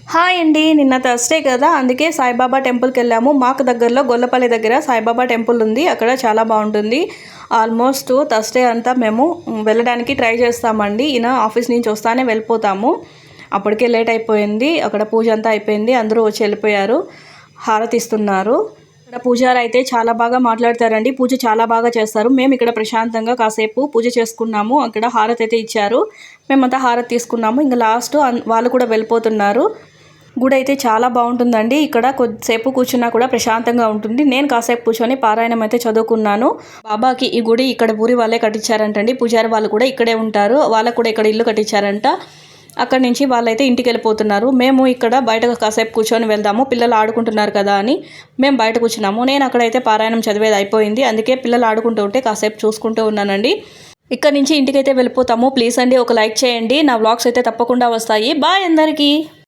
Hi అండి. నిన్న Thursday కదా! అందుకే సాయిబాబా టెంపుల్‌కెళ్ళాము. మాకు దగ్గరలో గొల్లపల్లి దగ్గర సాయిబాబా టెంపుల్ ఉంది. అక్కడ చాలా బావుంటుంది. ఆల్మోస్ట్ థర్స్‌డే అంతా మేము వెళ్ళడానికి ట్రై చేస్తామండి. ఈయన ఆఫీస్ నుంచి వస్తానే వెళ్ళిపోతాము. అప్పటికే లేట్ అయిపోయింది. అక్కడ పూజ అంతా అయిపోయింది. అందరూ వచ్చి వెళ్ళిపోయారు. హారతి ఇస్తున్నారు. ఇక్కడ పూజారి అయితే చాలా బాగా మాట్లాడతారండి. పూజ చాలా బాగా చేస్తారు. మేము ఇక్కడ ప్రశాంతంగా కాసేపు పూజ చేసుకున్నాము. అక్కడ హారతి అయితే ఇచ్చారు. మేమంతా హారతి తీసుకున్నాము. ఇంక లాస్ట్ వాళ్ళు కూడా వెళ్ళిపోతున్నారు. గుడి అయితే చాలా బాగుంటుందండి. ఇక్కడ కొద్దిసేపు కూర్చున్నా కూడా ప్రశాంతంగా ఉంటుంది. నేను కాసేపు కూర్చొని పారాయణం అయితే చదువుకున్నాను. బాబాకి ఈ గుడి ఇక్కడ ఊరి వాళ్ళే కట్టించారంటండి. పూజారి వాళ్ళు కూడా ఇక్కడే ఉంటారు. వాళ్ళకు కూడా ఇక్కడ ఇల్లు కట్టించారంట. అక్కడి నుంచి వాళ్ళైతే ఇంటికి వెళ్ళిపోతున్నారు. మేము ఇక్కడ బయట కాసేపు కూర్చొని వెళ్దాము, పిల్లలు ఆడుకుంటున్నారు కదా అని మేము బయట కూర్చున్నాము. నేను అక్కడైతే పారాయణం చదివేది అయిపోయింది. అందుకే పిల్లలు ఆడుకుంటూ ఉంటే కాసేపు చూసుకుంటూ ఉన్నానండి. ఇక్కడ నుంచి ఇంటికైతే వెళ్ళిపోతాము. ప్లీజ్ అండి ఒక లైక్ చేయండి. నా వ్లాగ్స్ అయితే తప్పకుండా వస్తాయి. బాయ్ అందరికీ.